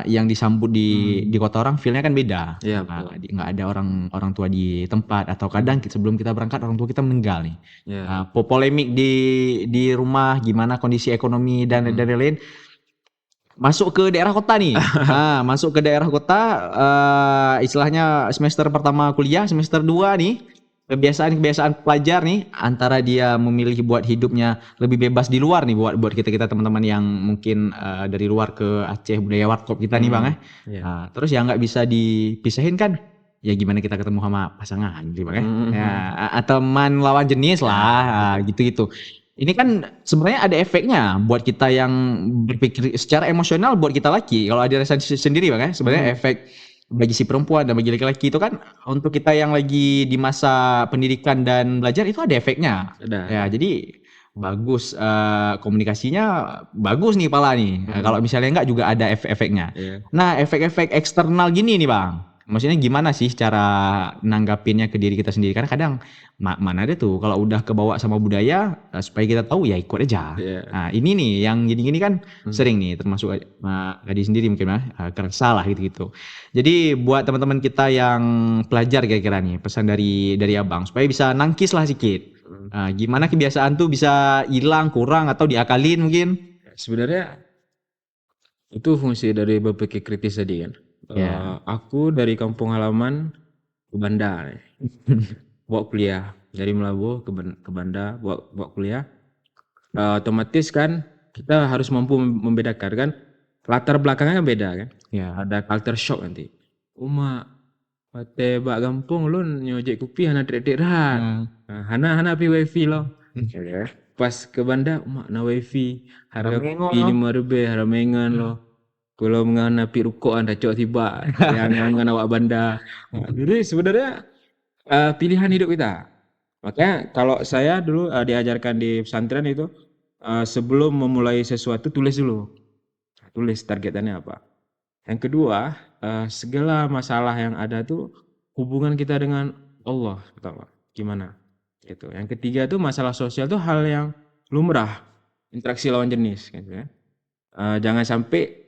yang disambut di kota orang, feel-nya kan beda. Nggak ada orang tua di tempat atau kadang sebelum kita berangkat orang tua kita meninggal nih. Polemik di rumah gimana kondisi ekonomi dan lain-lain. Masuk ke daerah kota nih. Masuk ke daerah kota istilahnya semester pertama kuliah, semester 2 nih. Kebiasaan pelajar nih antara dia memilih buat hidupnya lebih bebas di luar nih buat kita teman-teman yang mungkin dari luar ke Aceh budaya warkop kita nih Bang terus yang nggak bisa dipisahin kan ya gimana kita ketemu sama pasangan gitu Bang atau teman lawan jenis lah gitu-gitu. Ini kan sebenarnya ada efeknya buat kita yang berpikir secara emosional buat kita laki. Kalau ada rasa sendiri Bang sebenarnya efek bagi si perempuan dan bagi laki-laki itu kan untuk kita yang lagi di masa pendidikan dan belajar itu ada efeknya. Ya, jadi bagus, komunikasinya bagus nih pala nih. Kalau misalnya enggak juga ada efek-efeknya. Iya. Nah, efek-efek eksternal gini nih Bang. Maksudnya gimana sih cara nanggapinnya ke diri kita sendiri? Karena kadang mana ada tuh kalau udah kebawa sama budaya, supaya kita tahu ya ikut aja. Iya. Nah, ini nih yang gini-gini kan sering nih termasuk Adi sendiri mungkin kerasa lah gitu-gitu. Jadi buat teman-teman kita yang pelajar kira-kira nih pesan dari Abang supaya bisa nangkis lah sedikit. Gimana kebiasaan tuh bisa hilang, kurang atau diakalin mungkin? Sebenarnya itu fungsi dari berpikir kritis tadi kan. Ya. Aku dari kampung halaman ke Banda nih. Bawa kuliah dari Melabuh ke Banda bawa kuliah. Otomatis kan kita harus mampu membedakan kan latar belakangnya kan beda kan. Ya. Ada culture shock nanti. Uma pate bak gampung lun nyojek kupi hana trek rahat. Hana pi wifi lo. Pas ke Banda mak na wifi harga Ramengo kopi lo. 5 haramengan lo. Kalau mengana pi rukuk anda cok tiba yang awak Banda. Jadi sebenarnya pilihan hidup kita. Makanya kalau saya dulu diajarkan di pesantren itu sebelum memulai sesuatu tulis dulu. Tulis targetannya apa. Yang kedua, segala masalah yang ada tuh hubungan kita dengan Allah pertama. Gimana? Gitu. Yang ketiga tuh masalah sosial tuh hal yang lumrah, interaksi lawan jenis gitu ya. Jangan sampai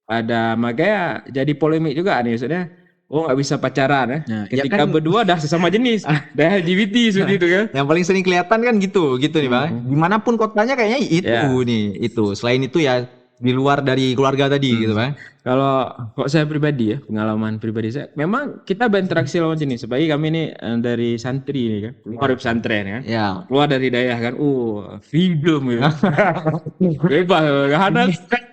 ada makanya jadi polemik juga nih maksudnya. Oh nggak bisa pacaran ya. Ya Ketika kan berdua dah sesama jenis, dah LGBT seperti itu kan. yang paling sering kelihatan kan gitu nih Bang. Dimanapun kotanya kayaknya itu Ya. nih, itu. Selain itu ya di luar dari keluarga tadi gitu Bang. Kalau saya pribadi ya, pengalaman pribadi saya, memang kita berinteraksi lawan jenis. Sebagai kami ini dari santri ini kan, keluar dari pesantren kan, Ya. keluar dari daerah kan, freedom ya, bebas, gak ada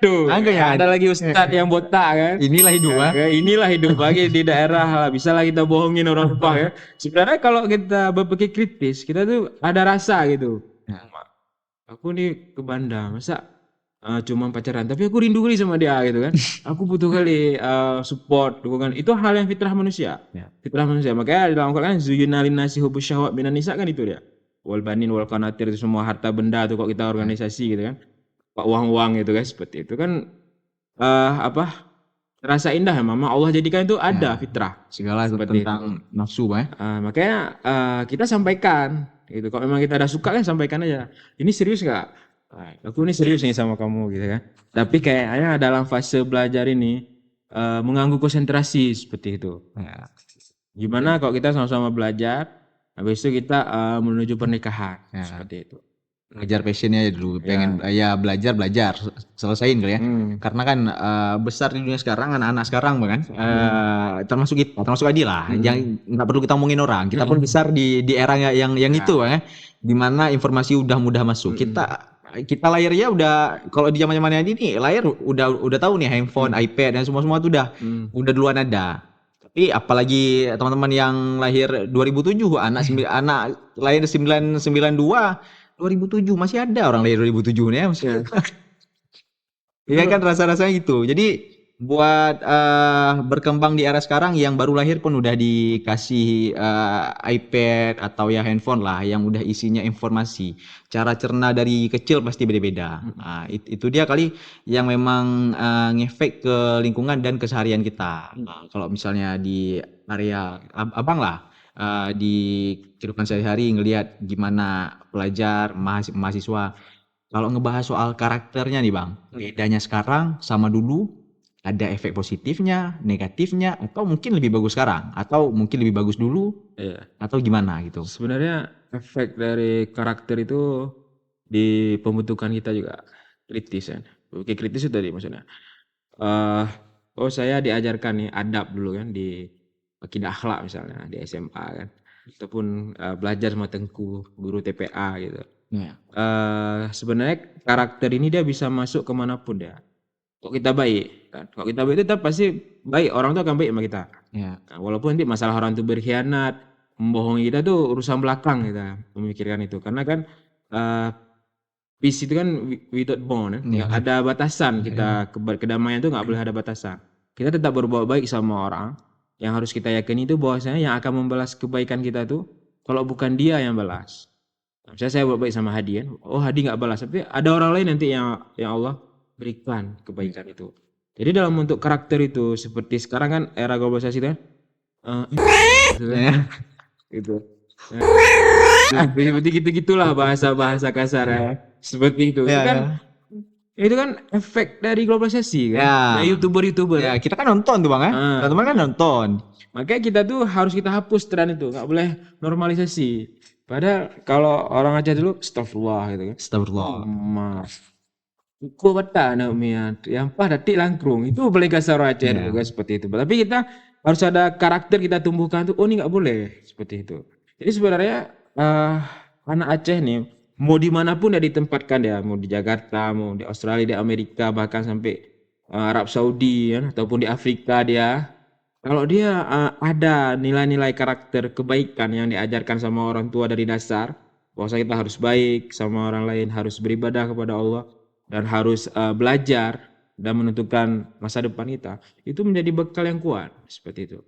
tuh, Agak ya. ada lagi ustadz yang botak kan, Inilah hidup Bang. inilah hidup lagi di daerah, bisa lah kita bohongin orang tua ya. Sebenarnya kalau kita berpikir kritis, kita tuh ada rasa gitu. Aku nih ke Banda, masa cuma pacaran, tapi aku rindu kali sama dia gitu kan. Aku butuh kali support, dukungan. Itu hal yang fitrah manusia. Fitrah manusia. Makanya dalam Al-Qur'an zuyyina linnasi hubbu syahwat minan nisa kan itu dia. Wal banin wal qanatir itu semua harta benda tuh kok kita organisasi gitu kan. Pak uang-uang gitu kan seperti itu kan rasa indah ya mama Allah jadikan itu ada fitrah. Segala Seperti tentang nafsu Bang. Makanya kita sampaikan gitu. Kalau memang kita ada suka kan sampaikan aja. Ini serius nggak? Aku ini serius nih sama kamu gitu kan. Tapi kayaknya dalam fase belajar ini mengganggu konsentrasi seperti itu. Gimana kalau kita sama-sama belajar, habis itu kita menuju pernikahan seperti itu. Ngejar passionnya dulu, pengen ya belajar selesaiin kali ya. Karena kan besar di dunia sekarang anak-anak sekarang kan, termasuk kita, termasuk Adi lah, yang nggak perlu kita omongin orang. Kita pun besar di era yang itu ya, dimana informasi udah mudah masuk. Kita layarnya udah kalau di zaman-zamannya ini layar udah tahu nih handphone, iPad dan semua tuh udah duluan ada. Tapi apalagi teman-teman yang lahir 2007, anak lahir 992 2007 masih ada orang lahir 2007 nih ya masih. Iya kan rasa-rasanya gitu. Jadi buat berkembang di era sekarang yang baru lahir pun udah dikasih iPad atau ya handphone lah yang udah isinya informasi. Cara cerna dari kecil pasti beda-beda. Nah, itu dia kali yang memang ngefek ke lingkungan dan keseharian kita. Nah, kalau misalnya di area Abang lah di kehidupan sehari-hari ngelihat gimana pelajar mahasiswa kalau ngebahas soal karakternya nih Bang, bedanya sekarang sama dulu ada efek positifnya, negatifnya, atau mungkin lebih bagus sekarang, atau mungkin lebih bagus dulu, atau gimana gitu. Sebenarnya efek dari karakter itu di pembentukan kita juga kritis ya. Oke, kritis itu tadi maksudnya. Saya diajarkan nih adab dulu kan di akidah akhlak misalnya di SMA kan, ataupun belajar sama Tengku, guru TPA gitu. Sebenarnya karakter ini dia bisa masuk kemanapun dia. Kok kita baik kan? Kalau kita baik itu tetap pasti baik, orang tuh akan baik sama kita. Nah, walaupun nanti masalah orang itu berkhianat, membohongi kita tuh urusan belakang kita memikirkan itu. Karena kan peace itu kan without bound ya. Ada batasan kita kedamaian itu nggak boleh ada batasan. Kita tetap berbuat baik sama orang. Yang harus kita yakini itu bahwasanya yang akan membalas kebaikan kita tuh kalau bukan dia yang balas. Misalnya saya buat baik sama Hadi kan, oh Hadi nggak balas, tapi ada orang lain nanti yang Allah berikan kebaikan itu. Jadi dalam bentuk karakter itu seperti sekarang kan era globalisasi kan, gitu kan, Ya. gitu. Seperti gitu-gitulah bahasa-bahasa kasar ya. Seperti itu. Ya, ya. Itu kan efek dari globalisasi kan. Ya. Dari YouTuber-YouTuber. Ya, kita kan nonton tuh Bang ya. Ah. Teman-teman kan nonton. Makanya kita tuh harus kita hapus tren itu, nggak boleh normalisasi. Padahal kalau orang Aceh dulu, astagfirullah gitu kan. Astagfirullah. Mas, ku bata namanya, yang pada tik langkrung itu boleh kasar orang Aceh Ya. dulu kan seperti itu. Tapi kita harus ada karakter kita tumbuhkan tuh. Oh ini nggak boleh seperti itu. Jadi sebenarnya anak Aceh nih mau dimanapun dia ditempatkan dia, mau di Jakarta, mau di Australia, di Amerika, bahkan sampai Arab Saudi kan, ataupun di Afrika dia. Kalau dia ada nilai-nilai karakter kebaikan yang diajarkan sama orang tua dari dasar, bahwa kita harus baik sama orang lain, harus beribadah kepada Allah, dan harus belajar dan menentukan masa depan kita, itu menjadi bekal yang kuat seperti itu.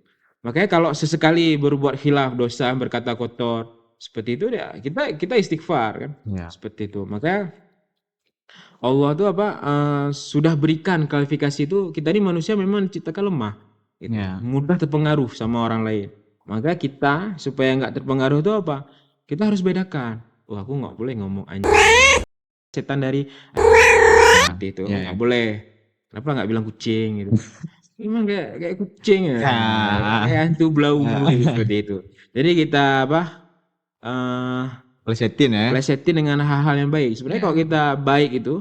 Makanya kalau sesekali berbuat khilaf, dosa, berkata kotor, seperti itu ya kita istighfar kan, Ya. seperti itu. Makanya Allah tuh sudah berikan kualifikasi itu, kita ini manusia memang diciptakan lemah gitu. Ya. Mudah terpengaruh sama orang lain. Maka kita supaya nggak terpengaruh itu apa? Kita harus bedakan. Wah, aku nggak boleh ngomong anjing setan dari seperti itu. Ya, ya. Nggak boleh. Kenapa nggak bilang kucing gitu? Emang kayak kucing ya. Ya. Kayak hantu belau gitu, seperti itu. Jadi kita eh Plesetin ya. plesetin dengan hal-hal yang baik. Sebenarnya Ya. kalau kita baik itu,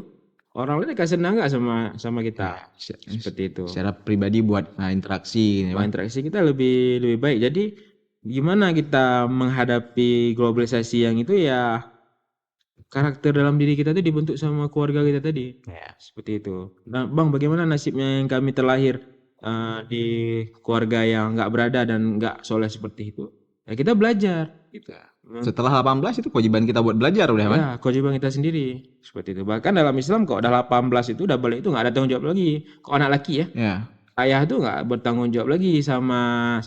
orang lain akan senang nggak sama kita? Ya. Seperti itu. Secara pribadi buat interaksi ya, Wah, Bang. interaksi kita lebih baik. Jadi gimana kita menghadapi globalisasi yang itu ya, karakter dalam diri kita itu dibentuk sama keluarga kita tadi. Ya. Seperti itu. Nah, Bang, bagaimana nasibnya yang kami terlahir di keluarga yang nggak berada dan nggak soleh seperti itu? Ya kita belajar. Gitu. Setelah 18 itu kewajiban kita buat belajar udah, Bang. Ya, kewajiban kita sendiri. Seperti itu. Bahkan dalam Islam kok udah 18 itu udah balik itu nggak ada tanggung jawab lagi. Kok anak laki ya? Ya. Ayah tuh nggak bertanggung jawab lagi sama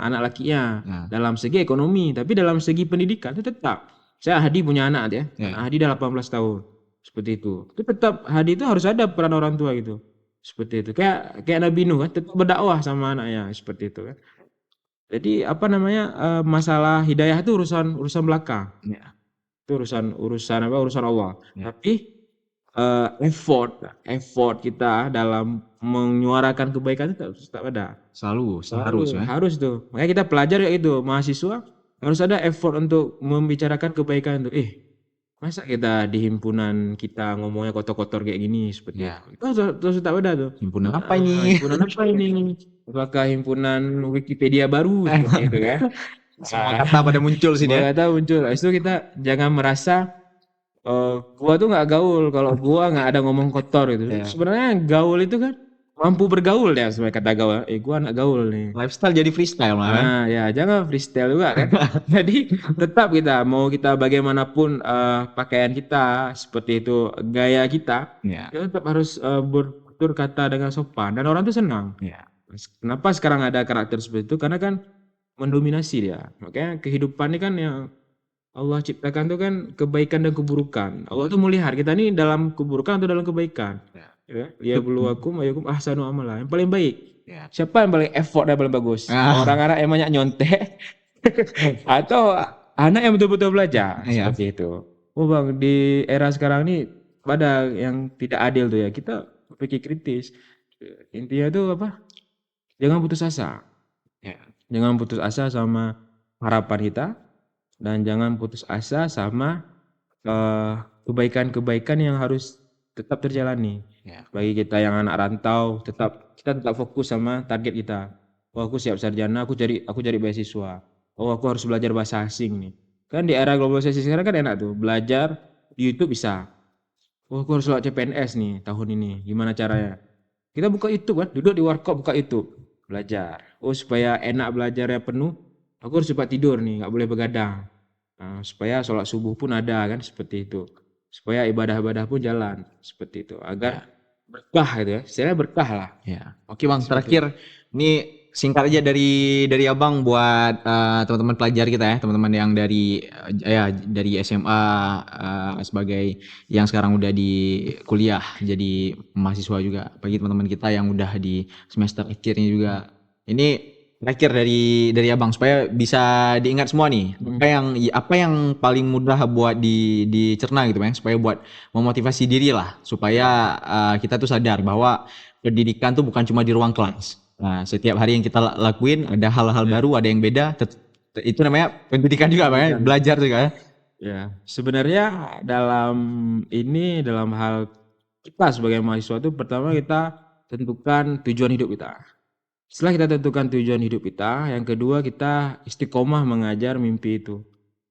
anak lakinya Ya. dalam segi ekonomi, tapi dalam segi pendidikan itu tetap. Saya Hadi punya anak ya. Ya. Anak Hadi udah 18 tahun. Seperti itu. Itu tetap Hadi itu harus ada peran orang tua gitu. Seperti itu. Kayak Nabi Nuh kan tetap berdakwah sama anaknya seperti itu kan. Jadi masalah hidayah itu urusan belakang. Ya. Itu urusan Allah. Ya. Tapi effort kita dalam menyuarakan kebaikan itu tetap ada. Selalu harus ya. Harus tuh. Makanya kita pelajar ya itu, mahasiswa harus ada effort untuk membicarakan kebaikan tuh. Masa kita di himpunan kita ngomongnya kotor-kotor kayak gini seperti Ya. itu. Itu terus tetap ada tuh. Himpunan apa ini? Himpunan apa ini? Apakah himpunan Wikipedia baru seperti itu ya? Semua kata pada muncul sih Semua dia. kata muncul. Habis itu kita jangan merasa gua tuh nggak gaul kalau gua nggak ada ngomong kotor gitu. Ya. Sebenarnya gaul itu kan mampu bergaul ya, sebagai kata gaul. Gua anak gaul nih. Lifestyle jadi freestyle malah kan. Nah, ya jangan freestyle juga kan. Jadi tetap kita bagaimanapun pakaian kita, seperti itu gaya kita, Ya. kita tetap harus bertutur kata dengan sopan dan orang tuh senang. Ya. Kenapa sekarang ada karakter seperti itu? Karena kan mendominasi dia. Makanya kehidupan ini kan yang Allah ciptakan tuh kan kebaikan dan keburukan. Allah tuh melihat kita ini dalam keburukan atau dalam kebaikan. Ya, liyabluwakum ayyukum ahsanu amala. Yang paling baik. Ya. Siapa yang paling effort dan paling bagus? Orang-orang yang banyak nyontek atau anak yang betul-betul belajar? Iya. Seperti itu. Oh Bang, di era sekarang ini pada yang tidak adil tuh ya. Kita berpikir kritis. Intinya tuh apa? Jangan putus asa. Ya. Jangan putus asa sama harapan kita. Dan jangan putus asa sama kebaikan-kebaikan yang harus tetap terjalani. Ya. Bagi kita yang anak rantau, kita tetap fokus sama target kita. Oh, aku siap sarjana, aku cari beasiswa. Oh, aku harus belajar bahasa asing nih. Kan di era globalisasi sekarang kan enak tuh, belajar di YouTube bisa. Oh, aku harus lewat CPNS nih tahun ini. Gimana caranya? Kita buka YouTube kan, duduk di warkop buka YouTube, belajar. Oh, supaya enak belajarnya penuh, aku harus cepat tidur nih, nggak boleh begadang. Nah, supaya sholat subuh pun ada kan, seperti itu. Supaya ibadah-ibadah pun jalan, seperti itu. Agar berkah gitu ya, istilahnya berkah lah. Ya. Oke Bang, terakhir ini singkat aja dari Abang buat teman-teman pelajar kita ya, teman-teman yang dari SMA sebagai yang sekarang udah di kuliah jadi mahasiswa juga, bagi teman-teman kita yang udah di semester akhirnya juga. Ini terakhir dari Abang supaya bisa diingat semua nih. Apa yang paling mudah buat dicerna gitu ya, supaya buat memotivasi diri lah supaya kita tuh sadar bahwa pendidikan tuh bukan cuma di ruang kelas. Nah, setiap hari yang kita lakuin ada hal-hal baru, ada yang beda. Itu namanya pendidikan juga, Bang, ya? Pendidikan. Belajar juga ya. Ya, sebenarnya dalam hal kita sebagai mahasiswa itu pertama kita tentukan tujuan hidup kita. Setelah kita tentukan tujuan hidup kita, yang kedua kita istiqomah mengajar mimpi itu.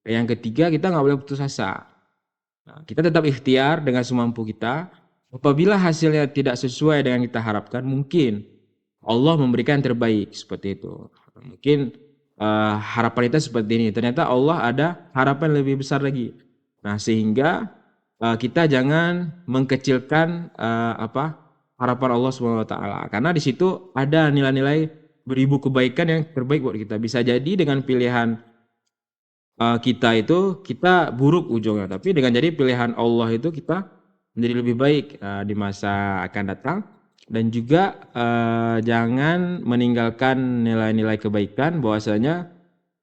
Yang ketiga kita nggak boleh putus asa. Nah, kita tetap ikhtiar dengan semampu kita. Apabila hasilnya tidak sesuai dengan kita harapkan, mungkin Allah memberikan yang terbaik seperti itu. Mungkin harapan kita seperti ini. Ternyata Allah ada harapan lebih besar lagi. Nah, sehingga kita jangan mengkecilkan harapan Allah SWT. Karena di situ ada nilai-nilai beribu kebaikan yang terbaik buat kita. Bisa jadi dengan pilihan kita itu kita buruk ujungnya, tapi dengan jadi pilihan Allah itu kita menjadi lebih baik di masa akan datang. Dan juga jangan meninggalkan nilai-nilai kebaikan, bahwasanya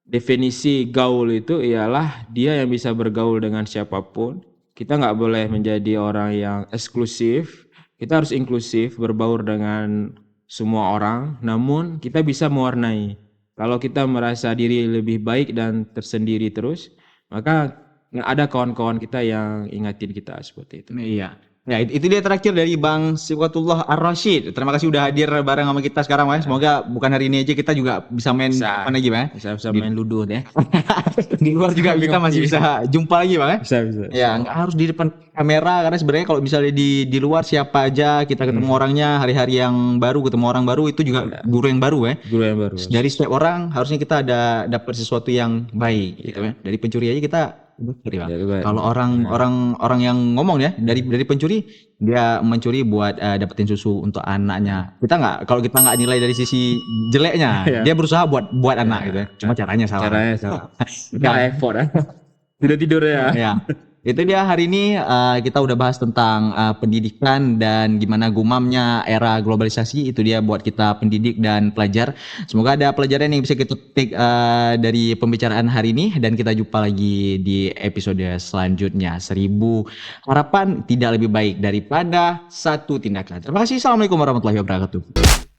definisi gaul itu ialah dia yang bisa bergaul dengan siapapun. Kita nggak boleh menjadi orang yang eksklusif, kita harus inklusif, berbaur dengan semua orang, namun kita bisa mewarnai. Kalau kita merasa diri lebih baik dan tersendiri terus, maka ada kawan-kawan kita yang ingatin kita seperti itu. Iya. Ya, itu dia terakhir dari Bang Sifwatullah Ar-Rasyid. Terima kasih udah hadir bareng sama kita sekarang, Mas. Semoga bukan hari ini aja, kita juga bisa main Bisa. kapan lagi, Bang. Bisa main ludo ya. Di luar juga kita masih bisa jumpa lagi, Bang. Bisa. Ya, nggak harus di depan kamera, karena sebenarnya kalau misalnya di luar siapa aja kita ketemu orangnya, hari-hari yang baru ketemu orang baru, itu juga guru yang baru ya. Guru yang baru. Dari setiap orang harusnya kita dapat sesuatu yang baik gitu ya. Dari pencuri aja kita pencuri, Bang. Kalau orang yang ngomong ya, dari pencuri, dia mencuri buat dapetin susu untuk anaknya. Kalau kita nggak nilai dari sisi jeleknya, dia berusaha buat anak gitu ya. Cuma caranya salah. Caranya salah. Nggak effort ya. Tidur ya. Ya. Itu dia hari ini kita udah bahas tentang pendidikan dan gimana gumamnya era globalisasi. Itu dia buat kita pendidik dan pelajar. Semoga ada pelajaran yang bisa kita take dari pembicaraan hari ini, dan kita jumpa lagi di episode selanjutnya. 1000 harapan tidak lebih baik daripada 1 tindakan. Terima kasih. Assalamualaikum warahmatullahi wabarakatuh.